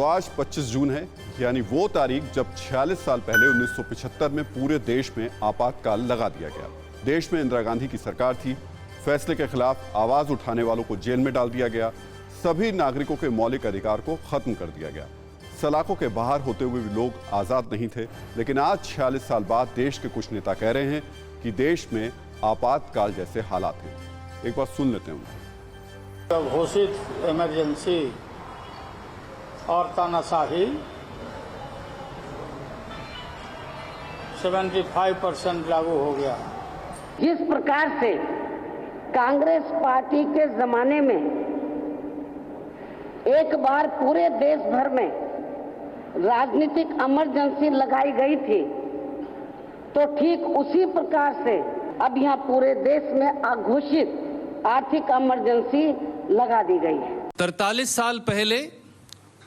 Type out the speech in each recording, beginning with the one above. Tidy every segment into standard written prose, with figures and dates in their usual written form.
तो आज 25 जून है, यानी वो तारीख जब 46 साल पहले 1975 में पूरे देश में आपातकाल लगा दिया गया। देश में इंदिरा गांधी की सरकार थी। फैसले के खिलाफ आवाज उठाने वालों को जेल में डाल दिया गया। सभी नागरिकों के मौलिक अधिकार को खत्म कर दिया गया। सलाखों के बाहर होते हुए भी लोग आजाद नहीं थे। लेकिन आज 46 साल बाद देश के कुछ नेता कह रहे हैं कि देश में आपातकाल जैसे हालात हैं। एक बार सुन लेते हैं। घोषित इमरजेंसी और तानाशाही 75% लागू हो गया। जिस प्रकार से कांग्रेस पार्टी के जमाने में एक बार पूरे देश भर में राजनीतिक इमरजेंसी लगाई गई थी, तो ठीक उसी प्रकार से अब यहाँ पूरे देश में अघोषित आर्थिक इमरजेंसी लगा दी गई है। 43 साल पहले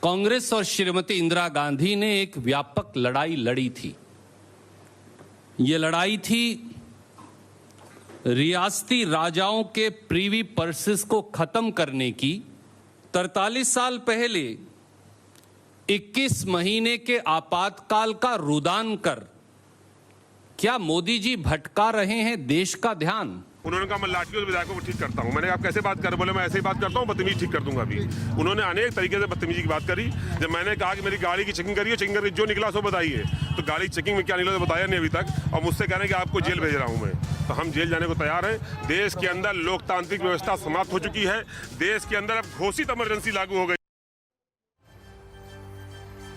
कांग्रेस और श्रीमती इंदिरा गांधी ने एक व्यापक लड़ाई लड़ी थी। ये लड़ाई थी रियासती राजाओं के प्रीवी पर्सेस को खत्म करने की। 43 साल पहले 21 महीने के आपातकाल का रुदान कर क्या मोदी जी भटका रहे हैं देश का ध्यान? उन्होंने कहा मैं लाठियों से विधायकों को ठीक करता हूं। मैंने कहा आप कैसे बात कर? बोले मैं ऐसे ही बात करता हूं, बदतमीजी ठीक कर दूंगा अभी। उन्होंने अनेक तरीके से बदतमीजी की बात करी। जब मैंने कहा कि मेरी गाड़ी की चेकिंग करिए, चेकिंग करके जो निकला सो बताइए, तो गाड़ी चेकिंग में क्या निकला तो बताया नहीं अभी तक, और मुझसे कह रहे हैं कि आपको जेल भेज रहा हूं मैं। तो हम जेल जाने को तैयार हैं। देश के अंदर लोकतांत्रिक व्यवस्था समाप्त हो चुकी है। देश के अंदर अब घोषित इमरजेंसी लागू हो गई।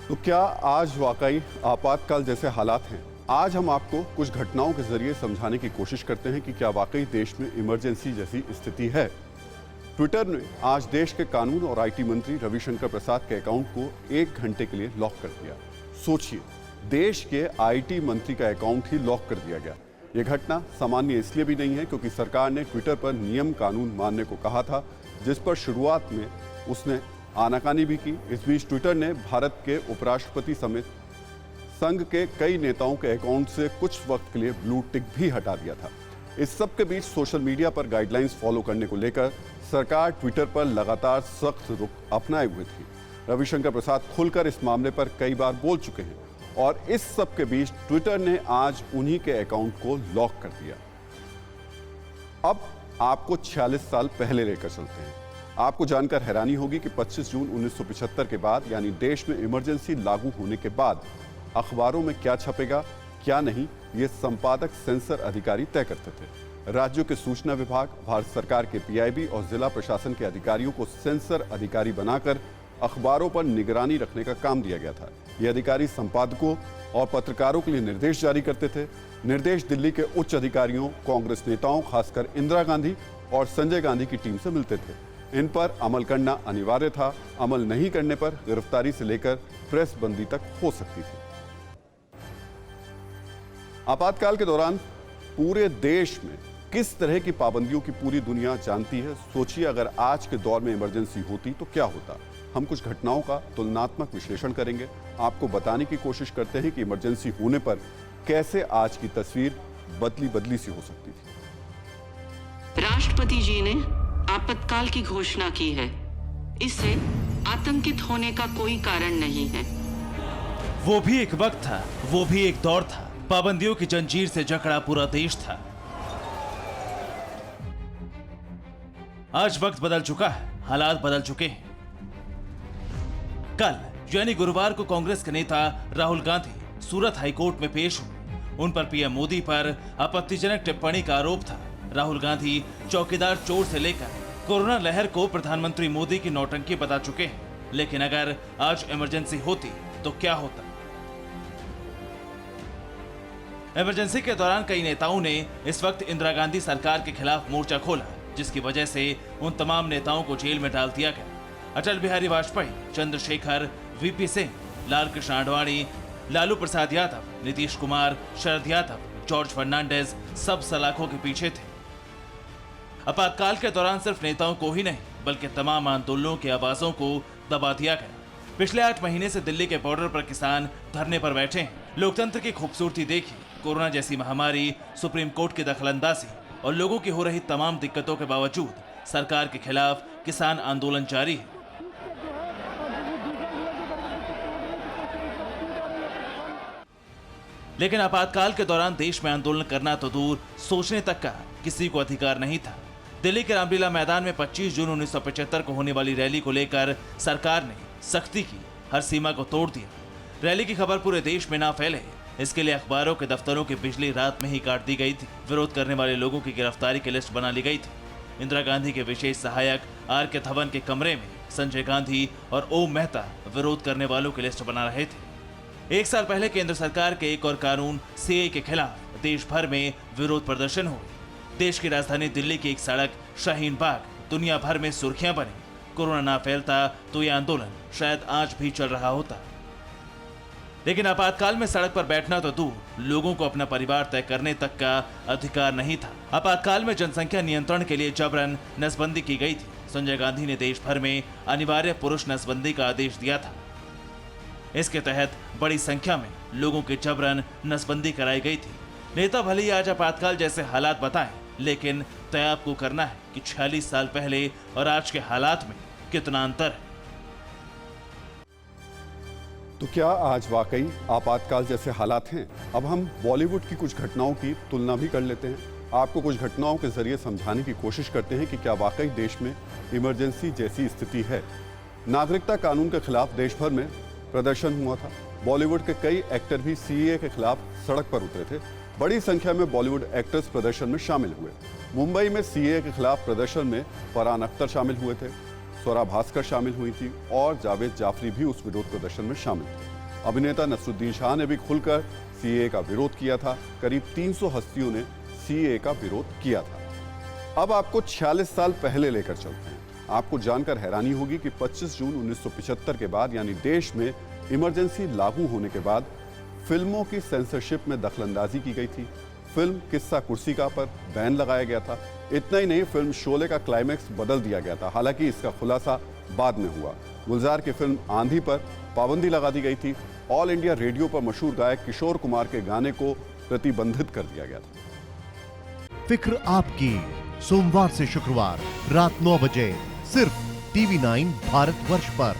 तो क्या आज वाकई आपातकाल जैसे हालात हैं? आज हम आपको कुछ घटनाओं के जरिए समझाने की कोशिश करते हैं कि क्या वाकई देश में इमरजेंसी जैसी स्थिति है। ट्विटर ने आज देश के कानून और आईटी मंत्री रविशंकर प्रसाद के अकाउंट को 1 घंटे के लिए लॉक कर दिया। सोचिए, देश के आईटी मंत्री का अकाउंट ही लॉक कर दिया गया। यह घटना सामान्य इसलिए भी नहीं है क्योंकि सरकार ने ट्विटर पर नियम कानून मानने को कहा था, जिस पर शुरुआत में उसने आनाकानी भी की। इस बीच ट्विटर ने भारत के उपराष्ट्रपति समेत संघ के कई नेताओं के अकाउंट से कुछ वक्त के लिए ब्लू टिक भी हटा दिया था। इस सब के बीच सोशल मीडिया पर गाइडलाइंस फॉलो करने को लेकर सरकार ट्विटर पर लगातार सख्त रुख अपनाए हुए थी। रविशंकर प्रसाद खुलकर इस मामले पर कई बार बोल चुके हैं और इस सब के बीच ट्विटर ने आज उन्हीं के अकाउंट को लॉक कर दिया। अब आपको 46 साल पहले लेकर चलते हैं। आपको जानकर हैरानी होगी कि 25 जून 1975 के बाद, यानी देश में इमरजेंसी लागू होने के बाद अखबारों में क्या छपेगा क्या नहीं, ये संपादक सेंसर अधिकारी तय करते थे। राज्यों के सूचना विभाग, भारत सरकार के पीआईबी और जिला प्रशासन के अधिकारियों को सेंसर अधिकारी बनाकर अखबारों पर निगरानी रखने का काम दिया गया था। ये अधिकारी संपादकों और पत्रकारों के लिए निर्देश जारी करते थे। निर्देश दिल्ली के उच्च अधिकारियों, कांग्रेस नेताओं, खासकर इंदिरा गांधी और संजय गांधी की टीम से मिलते थे। इन पर अमल करना अनिवार्य था। अमल नहीं करने पर गिरफ्तारी से लेकर प्रेस बंदी तक हो सकती थी। आपातकाल के दौरान पूरे देश में किस तरह की पाबंदियों की पूरी दुनिया जानती है। सोचिए, अगर आज के दौर में इमरजेंसी होती तो क्या होता। हम कुछ घटनाओं का तुलनात्मक विश्लेषण करेंगे। आपको बताने की कोशिश करते हैं कि इमरजेंसी होने पर कैसे आज की तस्वीर बदली सी हो सकती थी। राष्ट्रपति जी ने आपातकाल की घोषणा की है। इससे आतंकित होने का कोई कारण नहीं है। वो भी एक वक्त था, वो भी एक दौर था। पाबंदियों की जंजीर से जकड़ा पूरा देश था। आज वक्त बदल चुका है, हालात बदल चुके हैं। कल यानी गुरुवार को कांग्रेस के नेता राहुल गांधी सूरत हाईकोर्ट में पेश हुए। उन पर पीएम मोदी पर आपत्तिजनक टिप्पणी का आरोप था। राहुल गांधी चौकीदार चोर से लेकर कोरोना लहर को प्रधानमंत्री मोदी की नौटंकी बता चुके हैं। लेकिन अगर आज इमरजेंसी होती तो क्या होता? इमरजेंसी के दौरान कई नेताओं ने इस वक्त इंदिरा गांधी सरकार के खिलाफ मोर्चा खोला, जिसकी वजह से उन तमाम नेताओं को जेल में डाल दिया गया। अटल बिहारी वाजपेयी, चंद्रशेखर, वीपी सिंह, लाल कृष्ण आडवाणी, लालू प्रसाद यादव, नीतीश कुमार, शरद यादव, जॉर्ज फर्नांडिस सब सलाखों के पीछे थे। आपातकाल के दौरान सिर्फ नेताओं को ही नहीं बल्कि तमाम आंदोलनों की आवाजों को दबा दिया गया। पिछले 8 महीने से दिल्ली के बॉर्डर पर किसान धरने पर बैठे हैं। लोकतंत्र की खूबसूरती देखी। कोरोना जैसी महामारी, सुप्रीम कोर्ट की दखलंदाजी और लोगों की हो रही तमाम दिक्कतों के बावजूद सरकार के खिलाफ किसान आंदोलन जारी है। लेकिन आपातकाल के दौरान देश में आंदोलन करना तो दूर, सोचने तक का किसी को अधिकार नहीं था। दिल्ली के रामलीला मैदान में 25 जून 1975 को होने वाली रैली को लेकर सरकार ने सख्ती की, हर सीमा को तोड़ दिया। रैली की खबर पूरे देश में ना फैले, इसके लिए अखबारों के दफ्तरों की बिजली रात में ही काट दी गई थी। विरोध करने वाले लोगों की गिरफ्तारी की लिस्ट बना ली गई थी। इंदिरा गांधी के विशेष सहायक आर.के. धवन के कमरे में संजय गांधी और ओम मेहता विरोध करने वालों की लिस्ट बना रहे थे। एक साल पहले केंद्र सरकार के एक और कानून सीए के खिलाफ देश भर में विरोध प्रदर्शन हुए। देश की राजधानी दिल्ली की एक सड़क शाहीन बाग दुनिया भर में सुर्खियां बनी। कोरोना ना फैलता तो यह आंदोलन शायद आज भी चल रहा होता। लेकिन आपातकाल में सड़क पर बैठना तो दूर, लोगों को अपना परिवार तय करने तक का अधिकार नहीं था। आपातकाल में जनसंख्या नियंत्रण के लिए जबरन नसबंदी की गई थी। संजय गांधी ने देश भर में अनिवार्य पुरुष नसबंदी का आदेश दिया था। इसके तहत बड़ी संख्या में लोगों की जबरन नसबंदी कराई गई थी। नेता भले ही आज आपातकाल जैसे हालात बताएं, लेकिन तय आपको करना है कि 46 साल पहले और आज के हालात में कितना अंतर है। तो क्या आज वाकई आपातकाल जैसे हालात हैं? अब हम बॉलीवुड की कुछ घटनाओं की तुलना भी कर लेते हैं। आपको कुछ घटनाओं के जरिए समझाने की कोशिश करते हैं कि क्या वाकई देश में इमरजेंसी जैसी स्थिति है। नागरिकता कानून के खिलाफ देश भर में प्रदर्शन हुआ था। बॉलीवुड के कई एक्टर भी सीए के खिलाफ सड़क पर उतरे थे। बड़ी संख्या में बॉलीवुड एक्टर्स प्रदर्शन में शामिल हुए। मुंबई में सीए के खिलाफ प्रदर्शन में फरहान अख्तर शामिल हुए थे, स्वरा भास्कर शामिल हुई थी और जावेद जाफरी भी उस विरोध प्रदर्शन में शामिल थे। अभिनेता नसरुद्दीन शाह ने भी खुलकर सीए का विरोध किया था। करीब 300 हस्तियों ने सीए का विरोध किया था। अब आपको 46 साल पहले लेकर चलते हैं। आपको जानकर हैरानी होगी कि 25 जून 1975 के बाद, यानी देश में इमरजेंसी लागू होने के बाद, फिल्मों की सेंसरशिप में दखलंदाजी की गई थी। फिल्म किस्सा कुर्सी का पर बैन लगाया गया था। इतना ही नहीं, फिल्म शोले का क्लाइमैक्स बदल दिया गया था। हालांकि इसका खुलासा बाद में हुआ। गुलजार की फिल्म आंधी पर पाबंदी लगा दी गई थी। ऑल इंडिया रेडियो पर मशहूर गायक किशोर कुमार के गाने को प्रतिबंधित कर दिया गया था। फिक्र आपकी, सोमवार से शुक्रवार रात 9 बजे सिर्फ TV9 भारतवर्ष पर।